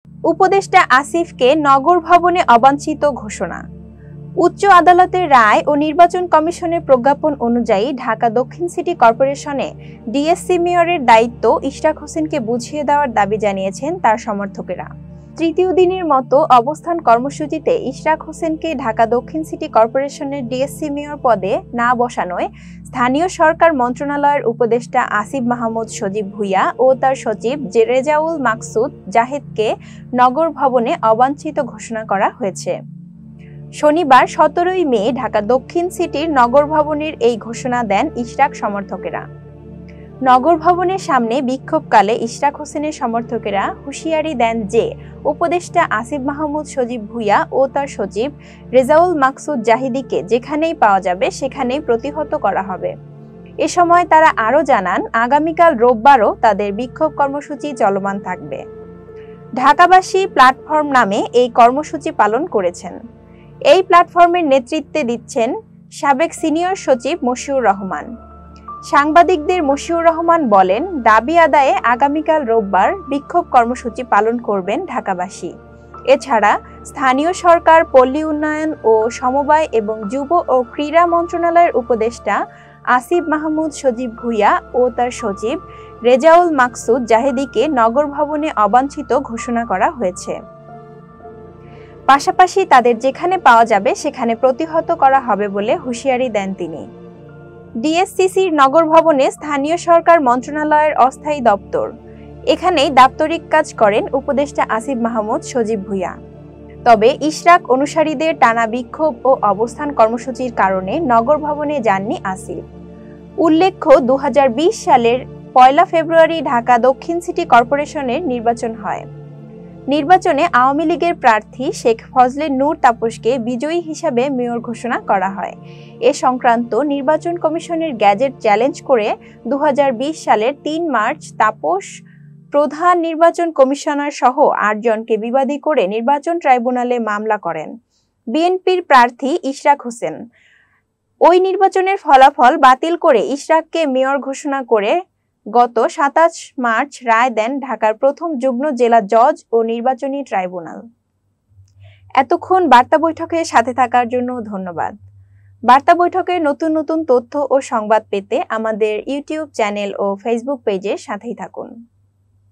উপদেষ্টা আসিফকে নগর ভবনে অবাঞ্ছিত ঘোষণা। উচ্চ আদালতের রায় ও নির্বাচন কমিশনের প্রজ্ঞাপন অনুযায়ী ঢাকা দক্ষিণ সিটি কর্পোরেশনে ডিএসসি মেয়রের দায়িত্ব ইশরাক হোসেনকে বুঝিয়ে দেওয়ার দাবি জানিয়েছেন তার সমর্থকেরা। তৃতীয় দিনের মতো অবস্থান কর্মসূচিতে ইশরাক হোসেনকে ঢাকা দক্ষিণ সিটি কর্পোরেশনের ডিএসসি মেয়র পদে না বসানোয় স্থানীয় সরকার মন্ত্রণালয়ের উপদেষ্টা আসিফ মাহমুদ সজীব ভুঁইয়া ও তার সচিব রেজাউল মাকসুদ জাহিদকে নগর ভবনে অবাঞ্ছিত ঘোষণা করা হয়েছে। শনিবার 17 মে ঢাকা দক্ষিণ সিটির নগর ভবনের এই ঘোষণা দেন ইশরাক সমর্থকেরা। নগর ভবনের সামনে বিক্ষোভকালে ইশরাক হোসেনের সমর্থকেরা হুঁশিয়ারি দেন যে উপদেষ্টা আসিফ মাহমুদ সজীব ভুঁইয়া ও তার সচিব রেজাউল মাকসুদ জাহিদকে যেখানেই পাওয়া যাবে সেখানেই প্রতিহত করা হবে। এ সময় তারা আরও জানান, আগামীকাল রোববারও তাদের বিক্ষোভ কর্মসূচি চলমান থাকবে। ঢাকাবাসী প্ল্যাটফর্ম নামে এই কর্মসূচি পালন করেছেন। এই প্ল্যাটফর্মের নেতৃত্বে দিচ্ছেন সাবেক সিনিয়র সচিব মশিউর রহমান। সাংবাদিকদের মশিউর রহমান বলেন, দাবি আদায়ে আগামীকাল রোববার বিক্ষোভ কর্মসূচি পালন করবেন ঢাকাবাসী। এছাড়া স্থানীয় সরকার, পল্লী উন্নয়ন ও সমবায় এবং যুব ও ক্রীড়া মন্ত্রণালয়ের উপদেষ্টা আসিফ মাহমুদ সজীব ভুঁইয়া ও তার সচিব রেজাউল মাকসুদ জাহিদকে নগর ভবনে অবাঞ্ছিত ঘোষণা করা হয়েছে। পাশাপাশি তাদের যেখানে পাওয়া যাবে সেখানে প্রতিহত করা হবে বলে হুঁশিয়ারি দেন তিনি। ডিএসসিসির নগর ভবনে স্থানীয় সরকার মন্ত্রণালয়ের অস্থায়ী দপ্তর। এখানেই দাপ্তরিক কাজ করেন উপদেষ্টা আসিফ মাহমুদ সজীব ভুঁইয়া। তবে ইশরাক অনুসারীদের টানা বিক্ষোভ ও অবস্থান কর্মসূচির কারণে নগর ভবনে যাননি আসিফ। উল্লেখ্য, 2020 সালের 1 ফেব্রুয়ারি ঢাকা দক্ষিণ সিটি কর্পোরেশনের নির্বাচন হয়। নির্বাচনে আওয়ামী লীগের প্রার্থী শেখ ফজলে নূর তাপসকে বিজয়ী হিসাবে মেয়র ঘোষণা করা হয়। এ সংক্রান্ত নির্বাচন কমিশনের গ্যাজেট চ্যালেঞ্জ করে 2020 সালের 3 মার্চ তাপস প্রধান নির্বাচন কমিশনার সহ 8 জনকে বিবাদী করে নির্বাচন ট্রাইব্যুনালে মামলা করেন বিএনপির প্রার্থী ইশরাক হোসেন। ওই নির্বাচনের ফলাফল বাতিল করে ইশরাককে মেয়র ঘোষণা করে গত 27 মার্চ রায় দেন ঢাকার প্রথম যুগ্ম জেলা জজ ও নির্বাচনী ট্রাইব্যুনাল। এতক্ষণ বার্তা বৈঠকের সাথে থাকার জন্য ধন্যবাদ। বার্তা বৈঠকের নতুন নতুন তথ্য ও সংবাদ পেতে আমাদের ইউটিউব চ্যানেল ও ফেসবুক পেজের সাথেই থাকুন।